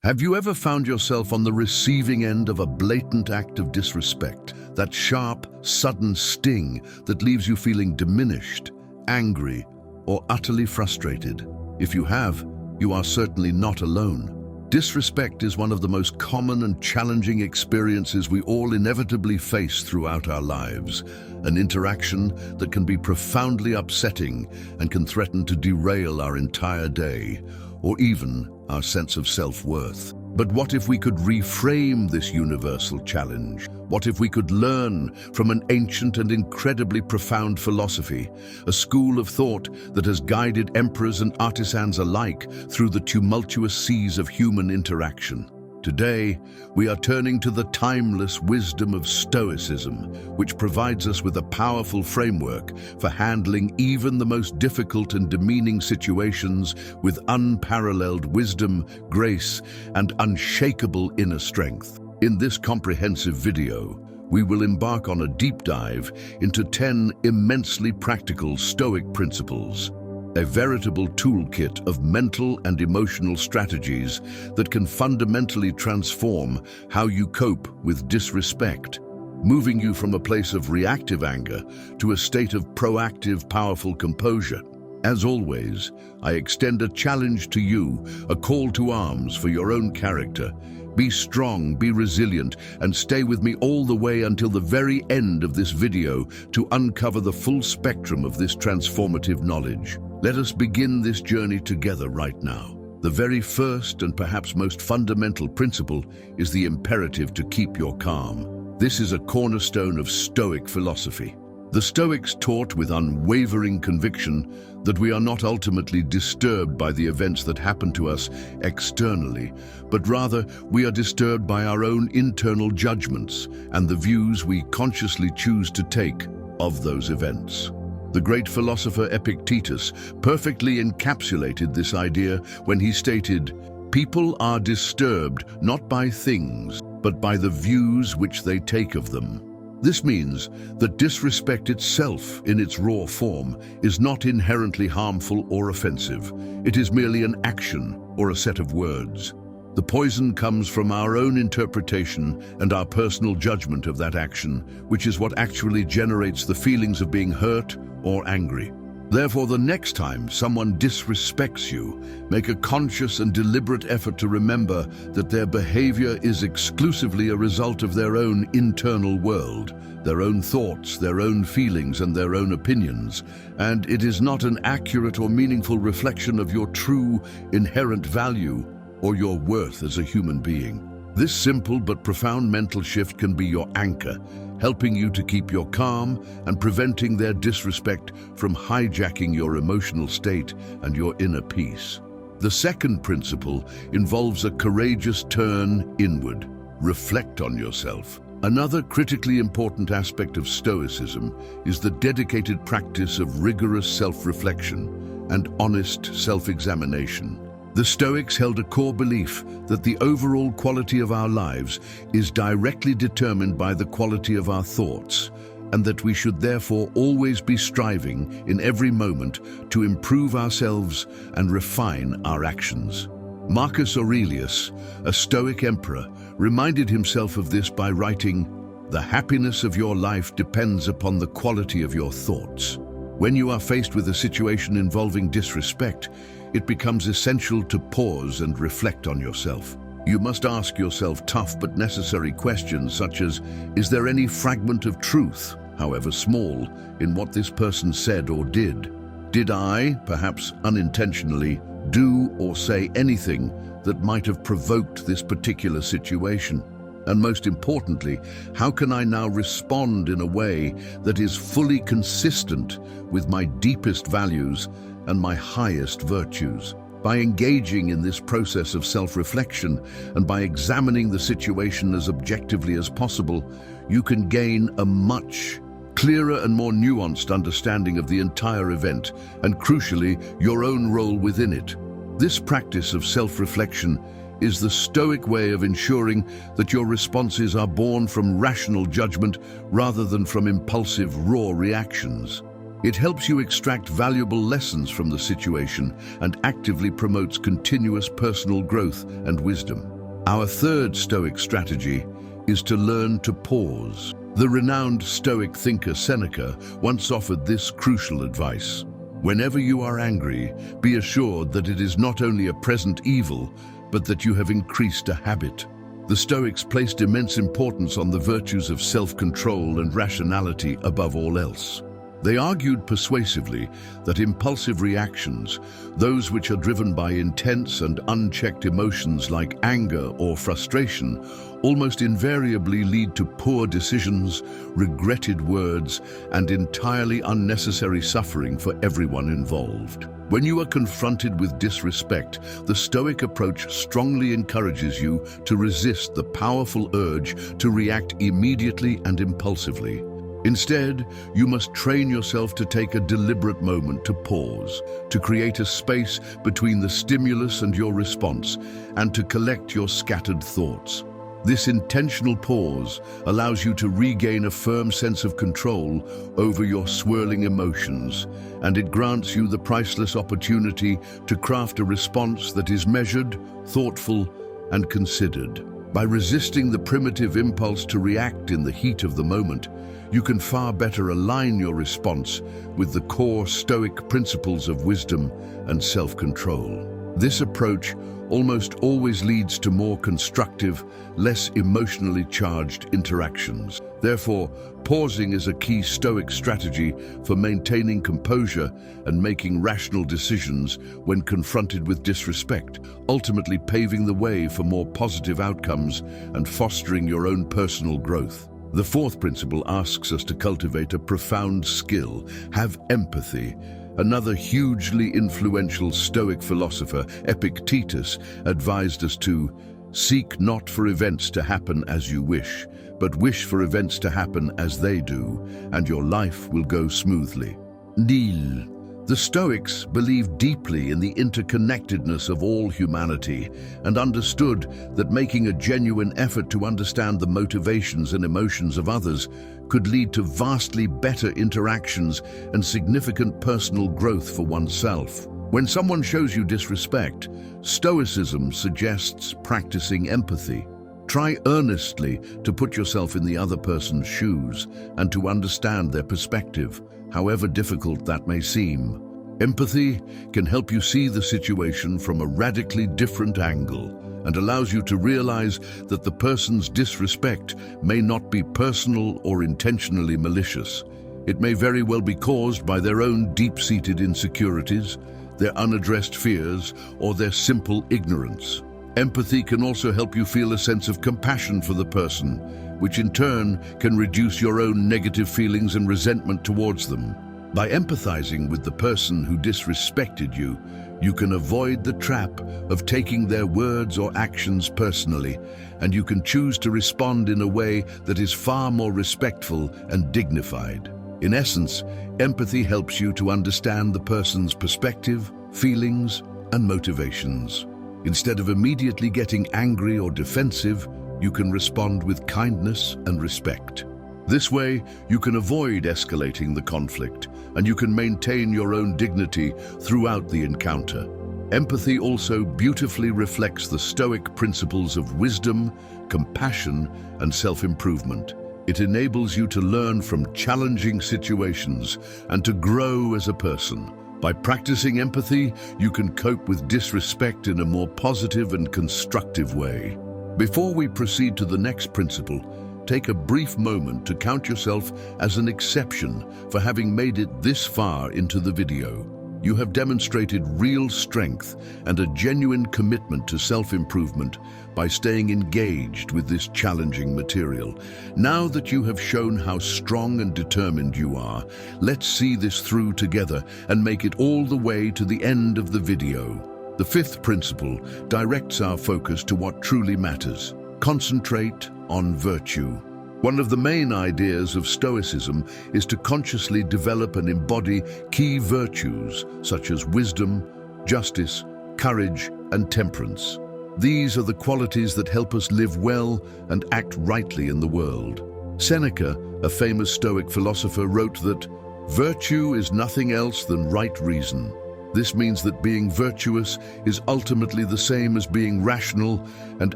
Have you ever found yourself on the receiving end of a blatant act of disrespect? That sharp, sudden sting that leaves you feeling diminished, angry, or utterly frustrated? If you have, you are certainly not alone. Disrespect is one of the most common and challenging experiences we all inevitably face throughout our lives. An interaction that can be profoundly upsetting and can threaten to derail our entire day, or even our sense of self-worth. But what if we could reframe this universal challenge? What if we could learn from an ancient and incredibly profound philosophy, a school of thought that has guided emperors and artisans alike through the tumultuous seas of human interaction? Today, we are turning to the timeless wisdom of Stoicism, which provides us with a powerful framework for handling even the most difficult and demeaning situations with unparalleled wisdom, grace, and unshakable inner strength. In this comprehensive video, we will embark on a deep dive into 10 immensely practical Stoic principles, a veritable toolkit of mental and emotional strategies that can fundamentally transform how you cope with disrespect, moving you from a place of reactive anger to a state of proactive, powerful composure. As always, I extend a challenge to you, a call to arms for your own character. Be strong, be resilient, and stay with me all the way until the very end of this video to uncover the full spectrum of this transformative knowledge. Let us begin this journey together right now. The very first and perhaps most fundamental principle is the imperative to keep your calm. This is a cornerstone of Stoic philosophy. The Stoics taught with unwavering conviction that we are not ultimately disturbed by the events that happen to us externally, but rather we are disturbed by our own internal judgments and the views we consciously choose to take of those events. The great philosopher Epictetus perfectly encapsulated this idea when he stated, "People are disturbed not by things, but by the views which they take of them." This means that disrespect itself, in its raw form, is not inherently harmful or offensive. It is merely an action or a set of words. The poison comes from our own interpretation and our personal judgment of that action, which is what actually generates the feelings of being hurt or angry. Therefore, the next time someone disrespects you, make a conscious and deliberate effort to remember that their behavior is exclusively a result of their own internal world, their own thoughts, their own feelings, and their own opinions, and it is not an accurate or meaningful reflection of your true, inherent value or your worth as a human being. This simple but profound mental shift can be your anchor, helping you to keep your calm and preventing their disrespect from hijacking your emotional state and your inner peace. The second principle involves a courageous turn inward. Reflect on yourself. Another critically important aspect of Stoicism is the dedicated practice of rigorous self-reflection and honest self-examination. The Stoics held a core belief that the overall quality of our lives is directly determined by the quality of our thoughts, and that we should therefore always be striving in every moment to improve ourselves and refine our actions. Marcus Aurelius, a Stoic emperor, reminded himself of this by writing, "The happiness of your life depends upon the quality of your thoughts." When you are faced with a situation involving disrespect, it becomes essential to pause and reflect on yourself. You must ask yourself tough but necessary questions such as, is there any fragment of truth, however small, in what this person said or did? Did I, perhaps unintentionally, do or say anything that might have provoked this particular situation? And most importantly, how can I now respond in a way that is fully consistent with my deepest values and my highest virtues? By engaging in this process of self-reflection and by examining the situation as objectively as possible, you can gain a much clearer and more nuanced understanding of the entire event and, crucially, your own role within it. This practice of self-reflection is the Stoic way of ensuring that your responses are born from rational judgment rather than from impulsive, raw reactions. It helps you extract valuable lessons from the situation and actively promotes continuous personal growth and wisdom. Our third Stoic strategy is to learn to pause. The renowned Stoic thinker Seneca once offered this crucial advice. Whenever you are angry, be assured that it is not only a present evil, but that you have increased a habit. The Stoics placed immense importance on the virtues of self-control and rationality above all else. They argued persuasively that impulsive reactions, those which are driven by intense and unchecked emotions like anger or frustration, almost invariably lead to poor decisions, regretted words, and entirely unnecessary suffering for everyone involved. When you are confronted with disrespect, the Stoic approach strongly encourages you to resist the powerful urge to react immediately and impulsively. Instead, you must train yourself to take a deliberate moment to pause, to create a space between the stimulus and your response, and to collect your scattered thoughts. This intentional pause allows you to regain a firm sense of control over your swirling emotions, and it grants you the priceless opportunity to craft a response that is measured, thoughtful, and considered. By resisting the primitive impulse to react in the heat of the moment, you can far better align your response with the core Stoic principles of wisdom and self-control. This approach almost always leads to more constructive, less emotionally charged interactions. Therefore, pausing is a key Stoic strategy for maintaining composure and making rational decisions when confronted with disrespect, ultimately paving the way for more positive outcomes and fostering your own personal growth. The fourth principle asks us to cultivate a profound skill, have empathy. Another hugely influential Stoic philosopher, Epictetus, advised us to seek not for events to happen as you wish, but wish for events to happen as they do, and your life will go smoothly. Nil. The Stoics believed deeply in the interconnectedness of all humanity and understood that making a genuine effort to understand the motivations and emotions of others could lead to vastly better interactions and significant personal growth for oneself. When someone shows you disrespect, Stoicism suggests practicing empathy. Try earnestly to put yourself in the other person's shoes and to understand their perspective, however difficult that may seem. Empathy can help you see the situation from a radically different angle and allows you to realize that the person's disrespect may not be personal or intentionally malicious. It may very well be caused by their own deep-seated insecurities, their unaddressed fears, or their simple ignorance. Empathy can also help you feel a sense of compassion for the person, which in turn can reduce your own negative feelings and resentment towards them. By empathizing with the person who disrespected you, you can avoid the trap of taking their words or actions personally, and you can choose to respond in a way that is far more respectful and dignified. In essence, empathy helps you to understand the person's perspective, feelings, and motivations. Instead of immediately getting angry or defensive, you can respond with kindness and respect. This way, you can avoid escalating the conflict, and you can maintain your own dignity throughout the encounter. Empathy also beautifully reflects the Stoic principles of wisdom, compassion, and self-improvement. It enables you to learn from challenging situations and to grow as a person. By practicing empathy, you can cope with disrespect in a more positive and constructive way. Before we proceed to the next principle, take a brief moment to count yourself as an exception for having made it this far into the video. You have demonstrated real strength and a genuine commitment to self-improvement by staying engaged with this challenging material. Now that you have shown how strong and determined you are, let's see this through together and make it all the way to the end of the video. The fifth principle directs our focus to what truly matters. Concentrate on virtue. One of the main ideas of Stoicism is to consciously develop and embody key virtues such as wisdom, justice, courage, and temperance. These are the qualities that help us live well and act rightly in the world. Seneca, a famous Stoic philosopher, wrote that, "Virtue is nothing else than right reason. This means that being virtuous is ultimately the same as being rational and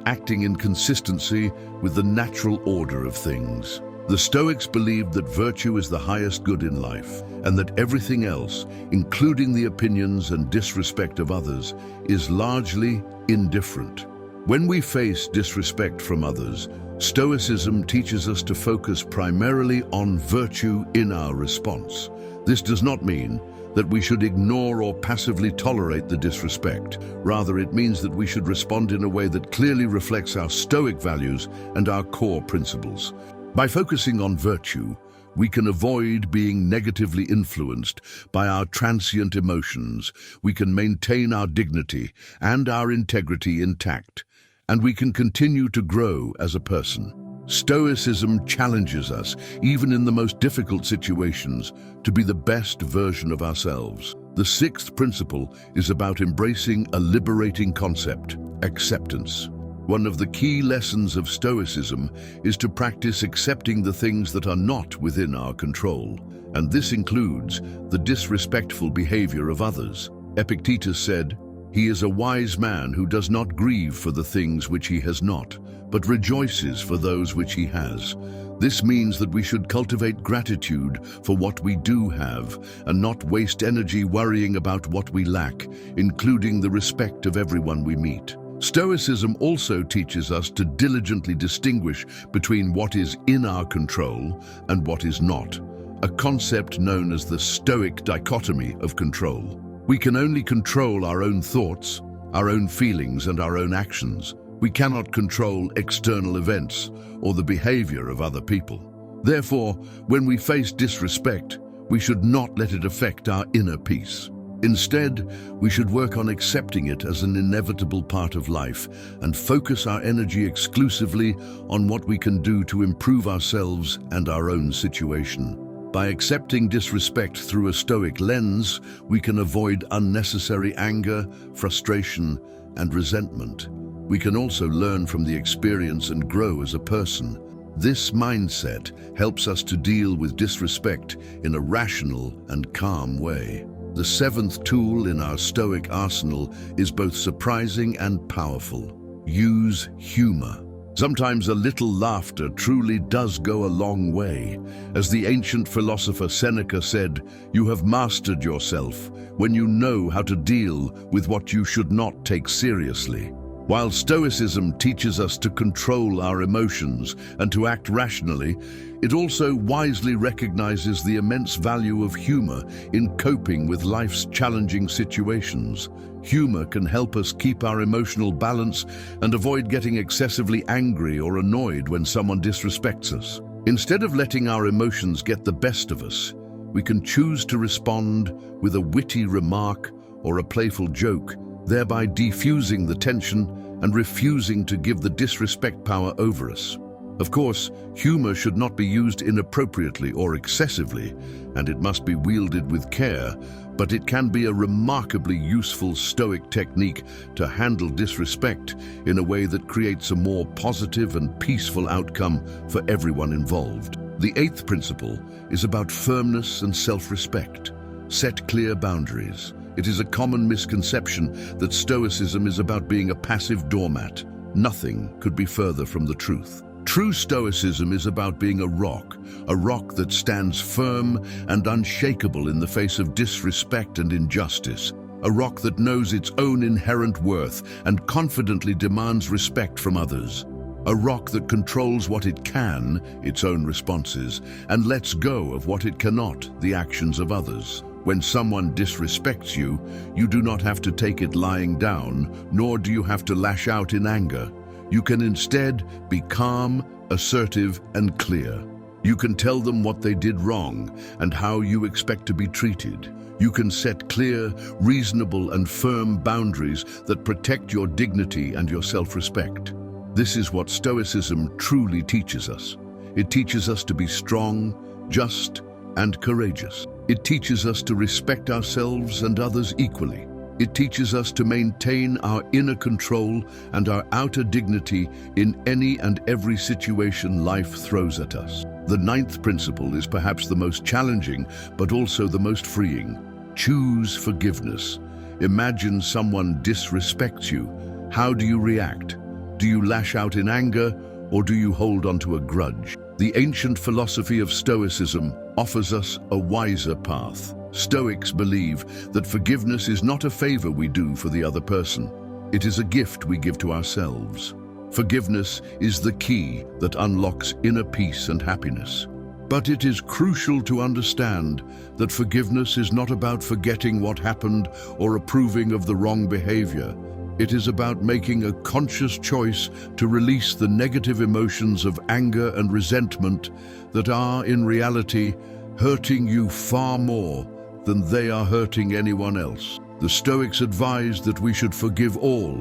acting in consistency with the natural order of things. The Stoics believed that virtue is the highest good in life, and that everything else, including the opinions and disrespect of others, is largely indifferent. When we face disrespect from others, Stoicism teaches us to focus primarily on virtue in our response. This does not mean that we should ignore or passively tolerate the disrespect. Rather, it means that we should respond in a way that clearly reflects our Stoic values and our core principles. By focusing on virtue, we can avoid being negatively influenced by our transient emotions. We can maintain our dignity and our integrity intact, and we can continue to grow as a person. Stoicism challenges us, even in the most difficult situations, to be the best version of ourselves. The sixth principle is about embracing a liberating concept: acceptance. One of the key lessons of Stoicism is to practice accepting the things that are not within our control, and this includes the disrespectful behavior of others. Epictetus said, "He is a wise man who does not grieve for the things which he has not, but rejoices for those which he has." This means that we should cultivate gratitude for what we do have and not waste energy worrying about what we lack, including the respect of everyone we meet. Stoicism also teaches us to diligently distinguish between what is in our control and what is not, a concept known as the Stoic dichotomy of control. We can only control our own thoughts, our own feelings, and our own actions. We cannot control external events or the behavior of other people. Therefore, when we face disrespect, we should not let it affect our inner peace. Instead, we should work on accepting it as an inevitable part of life and focus our energy exclusively on what we can do to improve ourselves and our own situation. By accepting disrespect through a Stoic lens, we can avoid unnecessary anger, frustration, and resentment. We can also learn from the experience and grow as a person. This mindset helps us to deal with disrespect in a rational and calm way. The seventh tool in our Stoic arsenal is both surprising and powerful. Use humor. Sometimes a little laughter truly does go a long way. As the ancient philosopher Seneca said, "You have mastered yourself when you know how to deal with what you should not take seriously." While Stoicism teaches us to control our emotions and to act rationally, it also wisely recognizes the immense value of humor in coping with life's challenging situations. Humor can help us keep our emotional balance and avoid getting excessively angry or annoyed when someone disrespects us. Instead of letting our emotions get the best of us, we can choose to respond with a witty remark or a playful joke, thereby defusing the tension and refusing to give the disrespect power over us. Of course, humor should not be used inappropriately or excessively, and it must be wielded with care, but it can be a remarkably useful Stoic technique to handle disrespect in a way that creates a more positive and peaceful outcome for everyone involved. The eighth principle is about firmness and self-respect. Set clear boundaries. It is a common misconception that Stoicism is about being a passive doormat. Nothing could be further from the truth. True Stoicism is about being a rock that stands firm and unshakable in the face of disrespect and injustice, a rock that knows its own inherent worth and confidently demands respect from others, a rock that controls what it can, its own responses, and lets go of what it cannot, the actions of others. When someone disrespects you, you do not have to take it lying down, nor do you have to lash out in anger. You can instead be calm, assertive, and clear. You can tell them what they did wrong and how you expect to be treated. You can set clear, reasonable, and firm boundaries that protect your dignity and your self-respect. This is what Stoicism truly teaches us. It teaches us to be strong, just, and courageous. It teaches us to respect ourselves and others equally. It teaches us to maintain our inner control and our outer dignity in any and every situation life throws at us. The ninth principle is perhaps the most challenging, but also the most freeing. Choose forgiveness. Imagine someone disrespects you. How do you react? Do you lash out in anger, or do you hold onto a grudge? The ancient philosophy of Stoicism offers us a wiser path. Stoics believe that forgiveness is not a favor we do for the other person. It is a gift we give to ourselves. Forgiveness is the key that unlocks inner peace and happiness. But it is crucial to understand that forgiveness is not about forgetting what happened or approving of the wrong behavior. It is about making a conscious choice to release the negative emotions of anger and resentment that are, in reality, hurting you far more than they are hurting anyone else. The Stoics advise that we should forgive all,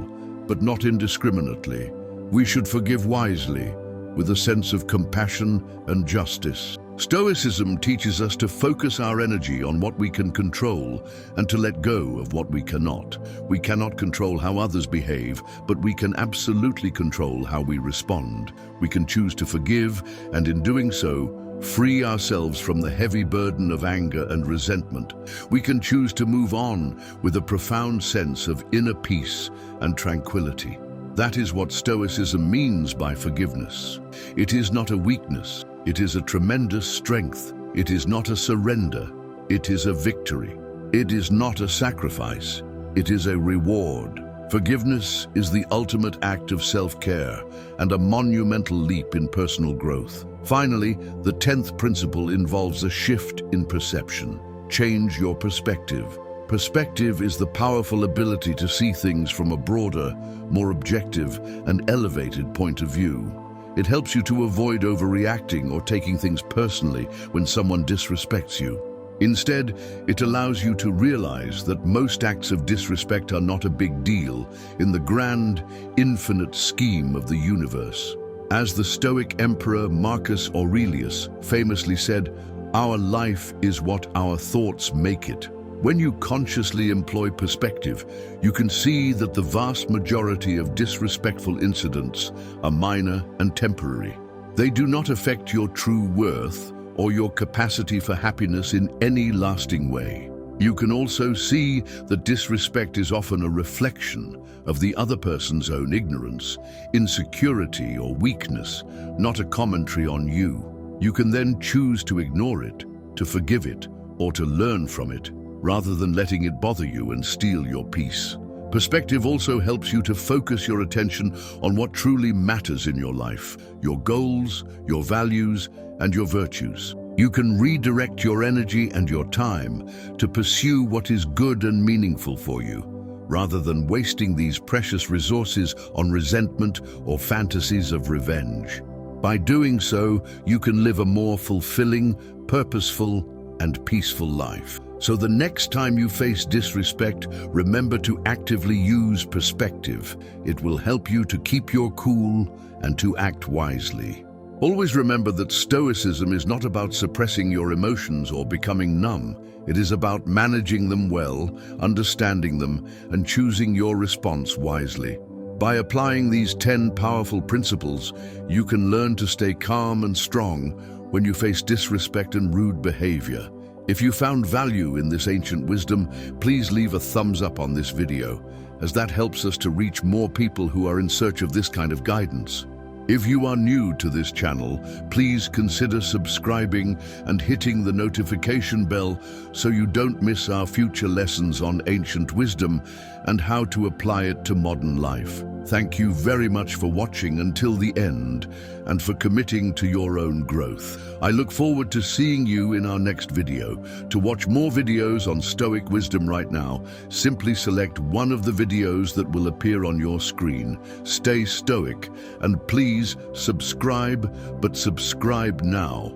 but not indiscriminately. We should forgive wisely, with a sense of compassion and justice. Stoicism teaches us to focus our energy on what we can control and to let go of what we cannot. We cannot control how others behave, but we can absolutely control how we respond. We can choose to forgive, and in doing so, free ourselves from the heavy burden of anger and resentment. We can choose to move on with a profound sense of inner peace and tranquility. That is what Stoicism means by forgiveness. It is not a weakness. It is a tremendous strength. It is not a surrender. It is a victory. It is not a sacrifice. It is a reward. Forgiveness is the ultimate act of self-care and a monumental leap in personal growth. Finally, the 10th principle involves a shift in perception. Change your perspective. Perspective is the powerful ability to see things from a broader, more objective, and elevated point of view. It helps you to avoid overreacting or taking things personally when someone disrespects you. Instead, it allows you to realize that most acts of disrespect are not a big deal in the grand, infinite scheme of the universe. As the Stoic Emperor Marcus Aurelius famously said, "Our life is what our thoughts make it." When you consciously employ perspective, you can see that the vast majority of disrespectful incidents are minor and temporary. They do not affect your true worth or your capacity for happiness in any lasting way. You can also see that disrespect is often a reflection of the other person's own ignorance, insecurity, or weakness, not a commentary on you. You can then choose to ignore it, to forgive it, or to learn from it, rather than letting it bother you and steal your peace. Perspective also helps you to focus your attention on what truly matters in your life, your goals, your values, and your virtues. You can redirect your energy and your time to pursue what is good and meaningful for you, rather than wasting these precious resources on resentment or fantasies of revenge. By doing so, you can live a more fulfilling, purposeful, and peaceful life. So the next time you face disrespect, remember to actively use perspective. It will help you to keep your cool and to act wisely. Always remember that Stoicism is not about suppressing your emotions or becoming numb. It is about managing them well, understanding them, and choosing your response wisely. By applying these 10 powerful principles, you can learn to stay calm and strong when you face disrespect and rude behavior. If you found value in this ancient wisdom, please leave a thumbs up on this video, as that helps us to reach more people who are in search of this kind of guidance. If you are new to this channel, please consider subscribing and hitting the notification bell so you don't miss our future lessons on ancient wisdom and how to apply it to modern life. Thank you very much for watching until the end and for committing to your own growth. I look forward to seeing you in our next video. To watch more videos on Stoic wisdom right now, simply select one of the videos that will appear on your screen. Stay stoic and please subscribe, but subscribe now.